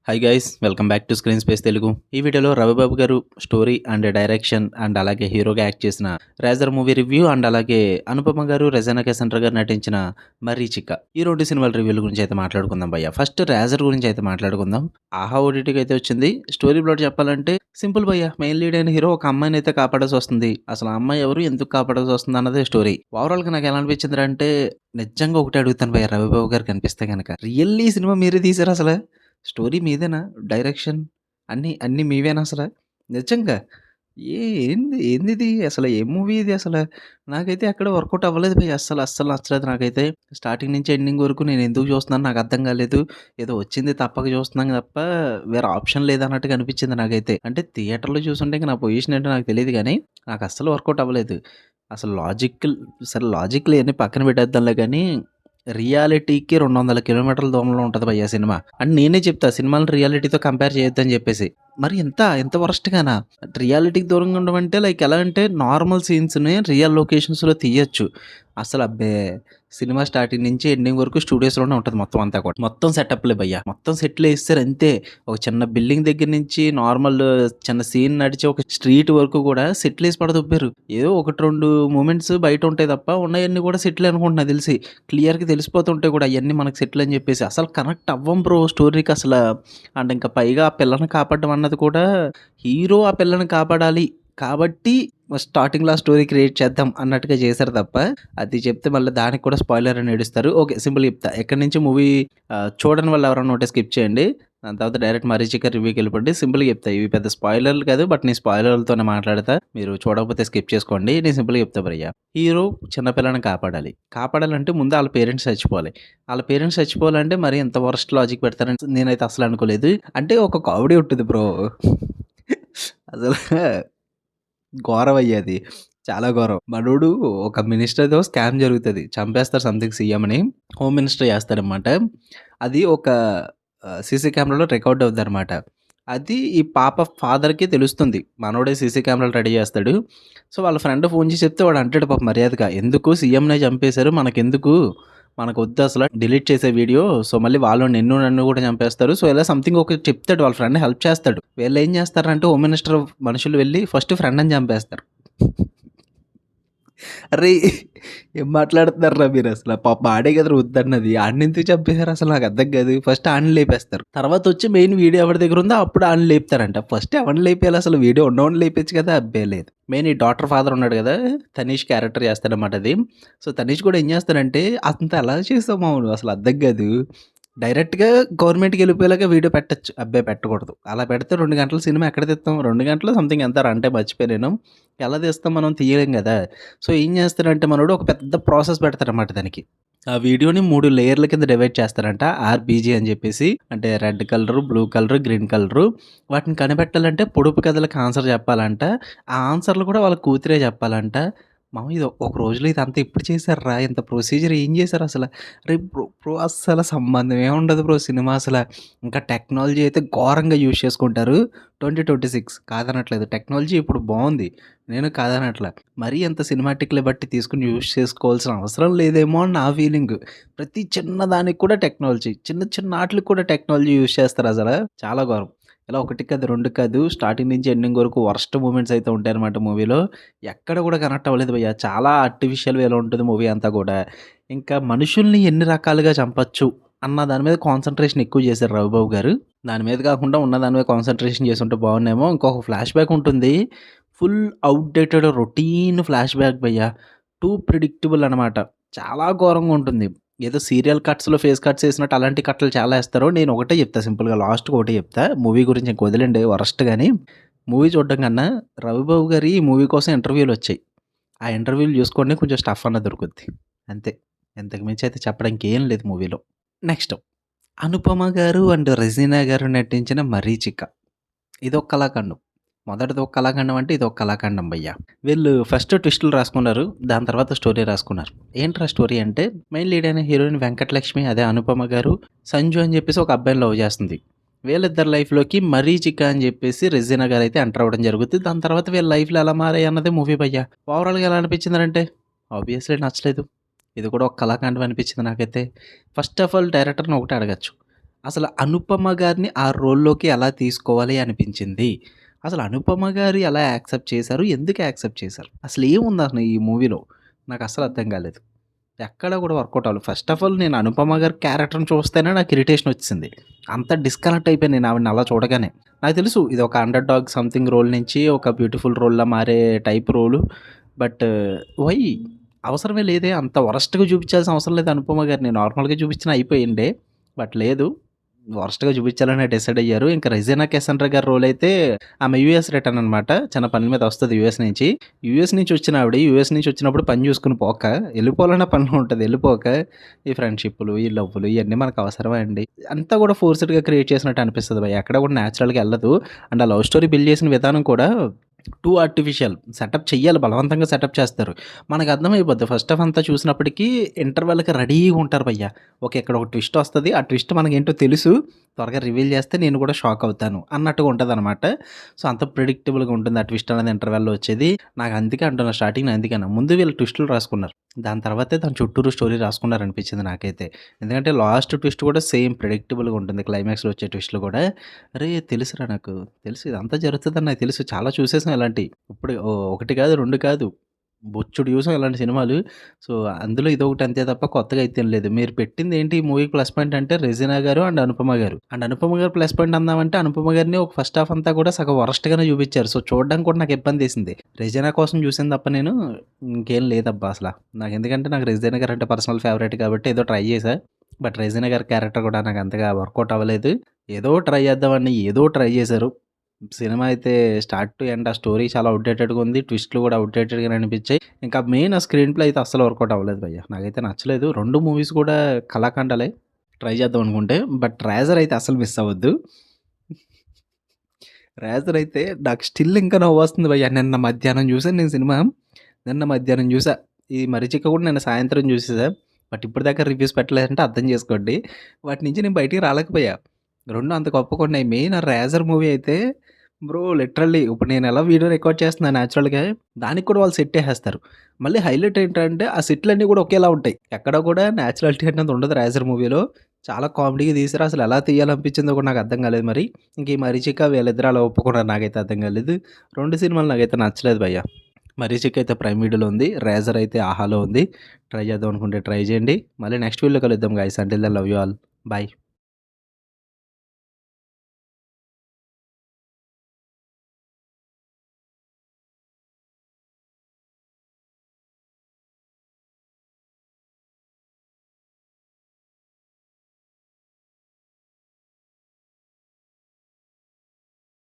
Hi guys welcome back to screen space Telugu. ఈ వీడియోలో రవిబాబు గారు స్టోరీ అండ్ డైరెక్షన్ అండ్ అలాగే హీరోగా యాక్ట్ చేసిన రేజర్ మూవీ రివ్యూ అండ్ అలాగే అనుపమ గారు రెజానా కేసండ్ర గారు నటించిన మరీచిక ఈ రెండు సినిమాల రివ్యూల గురించి అయితే మాట్లాడుకుందాం భయ్య. ఫస్ట్ రేజర్ గురించి అయితే మాట్లాడుకుందాం. ఆహా ఓటీటీకి అయితే వచ్చింది. స్టోరీ ప్లాట్ చెప్పాలంటే సింపుల్ భయ్య. మెయిన్ లీడ్ అయిన హీరో ఒక అమ్మాయిని అయితే కాపాడాల్సి వస్తుంది. అసలు ఆ అమ్మాయి ఎవరు, ఎందుకు కాపాడాల్సి వస్తుంది అన్నదే స్టోరీ. ఓవరాల్ గా నాకు ఎలా అనిపించింది అంటే నిజంగా ఒకటే అడుగుతాను భయ్య, రవిబాబు గారు కనిపిస్తే కనుక రియల్లీ సినిమా మీరే తీసారు అసలు? స్టోరీ మీదేనా? డైరెక్షన్ అన్నీ మీవేనా అసల? నిజంగా. ఏందిది? అసల ఏం మూవీ ఇది అసల? నాకైతే ఎక్కడ వర్కౌట్ అవ్వలేదు భయ్య. అస్సలు నచ్చలేదు నాకైతే. స్టార్టింగ్ నుంచి ఎండింగ్ వరకు నేనెందుకు చూస్తున్నానో నాకు అర్థం కాలేదు. ఏదో వచ్చింది తప్పక చూస్తున్నాం తప్ప వేరే ఆప్షన్ లేదన్నట్టుగా అనిపించింది నాకైతే. అంటే థియేటర్‌లో చూసుంటే ఇంక నా పొజిషన్ ఏంటో నాకు తెలీదు గానీ, నాకస్సలు వర్కౌట్ అవ్వలేదు. అసలు లాజిక్ లేనియి పక్కన పెట్టేద్దాంలే గానీ, రియాలిటీకి 200 కిలోమీటర్ల దూరంలో ఉంటది భయ్యా సినిమా. అండ్ నేనే చెప్తా సినిమాలని రియాలిటీతో కంపేర్ చేయొద్దని చెప్పేసి. మరి ఇంత వరస్ట్‌గానా? రియాలిటీకి దూరంగా ఉండమంటే లైక్ ఎలా అంటే నార్మల్ సీన్స్‌ని రియల్ లొకేషన్స్‌లో తీయొచ్చు. అబ్బే! సినిమా స్టార్టింగ్ నుంచి ఎండింగ్ వరకు స్టూడియోస్‌లోనే ఉంటది మొత్తం అంతా కూడా. మొత్తం సెటప్‌లే భయ్యా. మొత్తం సెట్‌లే ఏసేసారు అంతే. ఒక చిన్న బిల్డింగ్ దగ్గర నుంచి నార్మల్ చిన్న సీన్ నడిచి ఒక స్ట్రీట్ వరకు కూడా సెట్‌లేసి పడదొబ్బారు. ఏదో 1, 2 మూమెంట్స్ బయట ఉంటాయి తప్ప ఉన్నయన్నీ కూడా సెట్‌లే అనుకుంట నాకు తెలిసి. క్లియర్‌గా తెలిసిపోతుంటాయి కూడా అయన్నీ మనకు సెట్‌లు అని చెప్పేసి. అసలు కనెక్ట్ అవ్వం బ్రో స్టోరీకి అసల. అండ్ ఇంకా పైగా ఆ పిల్లని కాపాడడం అన్నది కూడా హీరో ఆ పిల్లని కాపాడాలి కాబట్టి స్టార్టింగ్‌లో ఆ స్టోరీ క్రియేట్ చేద్దాం అన్నట్టుగా చేశారు తప్ప, అది చెప్తే మళ్ళీ దానికి కూడా స్పాయిలర్ అని ఏడుస్తారు. ఓకే. సింపుల్‌గా చెప్తా. ఎక్కడి నుంచి మూవీ చూడని వాళ్ళు ఎవరైనా ఉంటే స్కిప్ చేయండి. దాని తర్వాత డైరెక్ట్ మరీచిక రివ్యూకి వెళ్ళిపోండి. సింపుల్‌గా చెప్తా. ఇవి పెద్ద స్పాయిలర్‌లు కాదు. బట్ నేను స్పాయిలర్‌లతోనే మాట్లాడతా. మీరు చూడకపోతే స్కిప్ చేసుకోండి. నేను సింపుల్‌గా చెప్తా భయ్యా. హీరో చిన్న పిల్లని కాపాడాలి. కాపాడాలంటే ముందు ఆళ్ళ పేరెంట్స్ చచ్చిపోవాలి. ఆళ్ళ పేరెంట్స్ చచ్చిపోవాలంటే మరి ఇంత వరస్ట్ లాజిక్ పెడతారని నేనైతే అస్సలు అనుకోలేదు. అంటే ఒక కామెడీ ఉంటది బ్రో. అసలు ఘోరమయ్య అది. చాలా ఘోరం. మనోడు ఒక మినిస్టర్‌తో స్కామ్ జరుగుతది. చంపేస్తారు సంథింగ్ సీఎంని. హోమ్ మినిస్టర్ చేస్తాడనమాట. అది ఒక సీసీ కెమెరాలో రికార్డ్ అవుద్దనమాట. అది ఈ పాప ఫాదర్‌కి తెలుస్తుంది. మనోడే సీసీ కెమెరాలు రెడీ చేస్తాడు. సో, వాళ్ళ ఫ్రెండ్ ఫోన్ చేసి చెప్తే వాడు అంటాడు పాపం మర్యాదగా, "ఎందుకు సీఎంనే చంపేశారు. మనకెందుకు? మనకొద్దసల డిలీట్ చేసే వీడియో. సో, మళ్ళీ వాళ్ళు నన్ను కూడా చంపేస్తారు." సో, ఇలా సంథింగ్ ఒకటి చెప్తాడు. వాళ్ళ ఫ్రెండ్ హెల్ప్ చేస్తాడు. వీళ్ళేం చేస్తారంటే హోమ్ మినిస్టర్ మనుషులు వెళ్లి ఫస్ట్ ఫ్రెండ్‌ని చంపేస్తారు. అరేయ్! ఏం మాట్లాడుతున్నారురా మీరసల? పాపం ఆడే కదరా వద్దన్నది. ఆడినెందుకు చంపేసారసలు నాకర్థం కాదు. ఫస్ట్ ఆడిని లేపేస్తారు. తర్వాతొచ్చి మెయిన్ వీడియో ఎవరి దగ్గరుందో అప్పుడు ఆడిని లేపుతారంట. ఫస్ట్ ఎవరిని లేపేయాలసలు? వీడియో ఉన్నోడిని లేపేయొచ్చు కదా! అబ్బే లేదు. మెయిన్ ఈ డాటర్ ఫాదర్ ఉన్నాడు గదా! తనీష్ క్యారెక్టర్ చేస్తాడనమాట అది. సో, తనీష్ కూడా ఏం చేస్తాడంటే అంత ఎలా చేసావు మాము అసలు అర్థం కాదు. డైరెక్ట్‌గా గవర్నమెంట్‌కెళ్ళిపోయేలాగా వీడియో పెట్టొచ్చు. అబ్బే! పెట్టకూడదు. అలా పెడితే 2 గంటల సినిమా ఎక్కడ తీత్తాం? 2 గంటలో సంథింగ్ ఎంత రన్ టైమ్ మర్చిపోయా నేను. ఎలా తీస్తాం మనం? తీయలేం గదా! సో, ఏం చేస్తాడంటే మనోడు ఒక పెద్ద ప్రాసెస్ పెడతాడనమాట దానికి. ఆ వీడియోని 3 లేయర్ల కింద డివైడ్ చేస్తారంట. ఆర్‌బీజీ అని జెప్పేసి. అంటే red colour, blue colour, green colour. వాటిని కనిపెట్టాలంటే పొడుపు కథలకి ఆన్సర్ చెప్పాలంట. ఆ ఆన్సర్‌లు కూడా వాళ్ళ కూతురే చెప్పాలంట. మామ ఇది ఒక రోజులో ఇదంతా ఎప్పుడు చేశార్రా? ఇంత ప్రొసీజర్ ఏం చేశారసల? అరే బ్రో అస్సల సంబంధమే ఉండదు బ్రో సినిమా అసల. ఇంకా టెక్నాలజీ అయితే ఘోరంగా యూజ్ చేసుకుంటారు. 2026 కాదనట్లేదు. టెక్నాలజీ ఇప్పుడు బావుంది. నేను కాదనట్ల. మరీ అంత సినిమాటిక్‌లు బట్టి తీసుకొని యూజ్ చేసుకోవాల్సిన అవసరం లేదేమో అని నా ఫీలింగు. ప్రతి చిన్న దానికి కూడా టెక్నాలజీ. చిన్న చిన్న ఆటిలకి కూడా టెక్నాలజీ యూజ్ చేస్తారసల. చాలా ఘోరం. ఇలా ఒకటి కాదు, 2 కాదు. స్టార్టింగ్ నుంచి ఎండింగ్ వరకు వరస్ట్ మూమెంట్స్ అయితే ఉంటాయన్నమాట మూవీలో. ఎక్కడ కూడా కనెక్ట్ అవ్వలేదు భయ్య. చాలా ఆర్టిఫిషియల్ వేలో ఉంటుంది మూవీ అంతా కూడా. ఇంకా మనుషుల్ని ఎన్ని రకాలుగా చంపొచ్చు అన్న దాని మీద కాన్సంట్రేషన్ ఎక్కువ చేశారు రవిబాబు గారు. దాని మీద కాకుండా ఉన్న దాని మీద కాన్సంట్రేషన్ చేసుంటే బాగున్నేమో. ఇంకొక ఫ్లాష్ బ్యాక్ ఉంటుంది. Full outdated routine flash back భయ్య. టూ ప్రిడిక్టబుల్ అనమాట. చాలా ఘోరంగా ఉంటుంది. ఏదో సీరియల్ కట్స్‌లో ఫేస్ కట్స్ ఏసినట్టు అలాంటి కట్లు చాలా ఏస్తారు. నేను ఒకటే చెప్తా సింపుల్‌గా లాస్ట్‌కి ఒకటే చెప్తా. మూవీ గురించి ఇంక వదిలేండి వరస్ట్ గాని. మూవీ చూడడం కన్నా రవిబాబు గారి ఈ మూవీ కోసం ఇంటర్వ్యూలొచ్చాయి. ఆ ఇంటర్వ్యూలు చూసుకోండి కొంచెం స్టఫ్ అన్నది దొరుకుద్ది. అంతే. ఇంతకు మించి అయితే చెప్పడానికి ఏం లేదు మూవీలో. నెక్స్ట్ 'అనుపమ' గారు అండ్ 'రెజీనా' గారు నటించిన 'మరీచిక' ఇదొక కళాఖండం. మొదటిది ఒక కళాఖండం అంటే ఇదొక కళాఖండం భయ్యా. వీళ్ళు ఫస్ట్ ట్విస్టులు రాసుకున్నారు. దాని తర్వాత స్టోరీ రాసుకున్నారు. ఏంట్రా స్టోరీ అంటే మెయిన్ లీడ్ అయిన హీరోయిన్ వెంకటలక్ష్మి అదే 'అనుపమ' గారు, సంజు అని చెప్పేసి ఒక అబ్బాయిని లవ్ చేస్తుంది. వీళ్ళిద్దరి లైఫ్‌లోకి 'మరీచిక' అని చెప్పేసి 'రెజీనా' గారైతే ఎంటర్ అవ్వడం జరుగుద్ది. దాని తర్వాత వీళ్ళ లైఫ్‌లు ఎలా మారాయి అన్నదే మూవీ భయ్యా. ఓవరాల్‌గా ఎలా అనిపించిందనంటే ఆబ్వియస్‌లీ నచ్చలేదు. ఇది కూడా ఒక కళాఖండం అనిపించింది నాకైతే. ఫస్ట్ ఆఫ్ ఆల్ డైరెక్టర్‌ని ఒకటే అడగొచ్చు. అసలు 'అనుపమ' గారిని ఆ రోల్‌లోకి ఎలా తీసుకోవాలి అనిపించింది? అసలు 'అనుపమ' గారు ఎలా యాక్సెప్ట్ చేశారు? ఎందుకు యాక్సెప్ట్ చేశారు? అసలేముందసలు ఈ మూవీలో? నాకస్సలు అర్థం కాలేదు. ఎక్కడ కూడా వర్కౌట్ అవ్వలేదు. ఫస్ట్ ఆఫ్ ఆల్ నేను 'అనుపమ' గారి క్యారెక్టర్‌ని చూస్తేనే నాకు ఇరిటేషన్ వచ్చేసింది. అంత డిస్కనెక్ట్ అయిపోయాను నేను ఆవిడని అలా చూడగానే. నాకు తెలుసు ఇది ఒక అండర్ డాగ్ సంథింగ్ రోల్ నుంచి ఒక బ్యూటిఫుల్ రోల్‌లా మారే టైప్ రోలు. But why? అవసరమే లేదే. అంత వరస్ట్‌గా చూపించాల్సిన అవసరం లేదు 'అనుపమ' గారిని. నార్మల్‌గా చూపించినా అయిపోయిండే. బట్ లేదు. వరస్ట్‌గా చూపించాలని డిసైడ్ అయ్యారు. ఇంకా 'రెజీనా కేసండ్రా' గారి రోల్ అయితే ఆమె యూఎస్ రిటర్న్ అనమాట. చిన్న పని మీద వస్తది యూఎస్ నుంచి. యూఎస్ నుంచి వచ్చిన ఆవిడ యూఎస్ నుంచి వచ్చినప్పుడు పని చూసుకొని పోక, ఎళ్ళిపోవాలన్న పనిలో ఉంటది. ఎళ్ళిపోక ఈ ఫ్రెండ్‌షిప్పులు, ఈ లవ్వులు ఇయన్నీ మనకు అవసరమా అండి? అంతా కూడా ఫోర్స్‌డ్‌గా క్రియేట్ చేసినట్టు అనిపిస్తది భయ్యా. ఎక్కడ కూడా నేచురల్‌గా ఎళ్ళదు. అండ్ ఆ లవ్ స్టోరీ బిల్డ్ చేసిన విధానం కూడా టూ ఆర్టిఫిషియల్. సెటప్ చెయ్యాలి. బలవంతంగా సెటప్ చేస్తారు. మనకు అర్థమైపోద్ది. ఫస్ట్ హాఫ్ అంతా చూసినప్పటికీ ఇంటర్వెల్‌కి రెడీగా ఉంటారు భయ్యా. ఓకే. ఇక్కడ ఒక ట్విస్ట్ వస్తది. ఆ ట్విస్ట్ మనకేంటో తెలుసు. త్వరగా రివీల్ చేస్తే నేను కూడా షాక్ అవుతాను అన్నట్టుగా ఉంటదనమాట. సో, అంత ప్రిడిక్టబుల్‌గా ఉంటుంది ఆ ట్విస్ట్ అనేది ఇంటర్వెల్‌లో వచ్చేది. నాకు అందుకే అంటున్నా స్టార్టింగ్‌లో అందుకన్నా. ముందు వీళ్ళు ట్విస్టులు రాసుకున్నారు. దాని తర్వాతే దాని చుట్టూరు స్టోరీ రాసుకున్నారనిపించింది నాకైతే. ఎందుకంటే లాస్ట్ ట్విస్ట్ కూడా సేమ్ ప్రిడిక్టబుల్‌గా ఉంటుంది. క్లైమాక్స్‌లో వచ్చే ట్విస్ట్‌లు కూడా. అరే! తెలుసురా నాకు. తెలుసు ఇదంతా జరుగుతదని నాకు తెలుసు. చాలా చూసేసాం ఇలాంటియి. ఇప్పుడు 1 కాదు, 2 కాదు. బొచ్చెడు చూసాం ఇలాంటి సినిమాలు. సో, అందులో ఇదొకటి అంతే తప్ప కొత్తగా అయితే ఏం లేదు. మీరు పెట్టిందేంటి ఈ మూవీకి ప్లస్ పాయింట్ అంటే 'రెజీనా' గారు అండ్ 'అనుపమ' గారు. అండ్ 'అనుపమ' గారు ప్లస్ పాయింట్ అందామంటే 'అనుపమ' గారిని ఒక ఫస్ట్ హాఫ్ అంతా కూడా సగం వరస్ట్‌గానే చూపిచ్చారు. సో, చూడడానికి కూడా నాకు ఇబ్బందేసింది. 'రెజీనా' కోసం చూసాను తప్ప నేను ఇంకేం లేదబ్బా అసల. నాకెందుకంటే నాకు 'రెజీనా' గారు అంటే పర్సనల్ ఫేవరెట్ కాబట్టి ఏదో ట్రై చేశా. బట్ 'రెజీనా' గారి క్యారెక్టర్ కూడా నాకు అంతగా వర్కౌట్ అవ్వలేదు. ఏదో ట్రై చేద్దామని ఏదో ట్రై చేశారు. సినిమా అయితే స్టార్ట్ టు ఎండ్ ఆ స్టోరీ చాలా ఔట్‌డేటెడ్‌గా ఉంది. ట్విస్ట్‌లు కూడా ఔట్‌డేటెడ్‌గానే అనిపించాయి. ఇంకా మెయిన్ ఆ స్క్రీన్ ప్లే అయితే అస్సలు వర్కౌట్ అవ్వలేదు భయ్య. నాకైతే నచ్చలేదు. 2 మూవీస్ కూడా కళాఖండాలే. ట్రై చేద్దాం అనుకుంటే. బట్ 'రేజర్' అయితే అస్సలు మిస్ అవ్వద్దు. 'రేజర్' అయితే నాకు స్టిల్ ఇంకా నవ్వొస్తుంది భయ్య. నిన్న మధ్యాహ్నం చూసాను నేను సినిమా. నిన్న మధ్యాహ్నం చూసా. ఈ 'మరీచిక్క' కూడా నిన్న సాయంత్రం చూసేసా. బట్ ఇప్పటిదాకా రివ్యూస్ పెట్టలేదంటే అర్థం చేసుకోండి. వాటి నుంచి నేను బయటికి రాలేకపోయా. 2 అంత గొప్పగున్నాయి. మెయిన్ ఆ 'రేజర్' మూవీ అయితే బ్రో లిటరల్లీ ఇప్పుడు నేనెలా వీడియో రికార్డ్ చేస్తున్నాను నేచురల్‌గా, దానికి కూడా వాళ్ళు సెట్ ఏసేస్తారు. మళ్ళీ హైలైట్ ఏంటంటే, ఆ సెట్‌లన్నీ కూడా ఒకేలా ఉంటాయి. ఎక్కడ కూడా నేచురాలిటీ అనేది ఉండదు 'రేజర్' మూవీలో. చాలా కామెడీగా తీశారు. అసలు ఎలా తీయాలనిపించిందో కూడా నాకు అర్థం కాలేదు మరి. ఇంక ఈ 'మరీచిక' వీళ్ళిద్దరూ అలా ఒప్పుకున్నారు నాకైతే అర్థం కాలేదు. 2 సినిమాలు నాకైతే నచ్చలేదు భయ్య. 'మరీచిక' అయితే ప్రైమ్ వీడియోలో ఉంది. 'రేజర్' అయితే ఆహాలో ఉంది. ట్రై చేద్దాం అనుకుంటే ట్రై చేయండి. మళ్ళీ నెక్స్ట్ వీడియోలో కలుద్దాం guys. Until then love you all. By.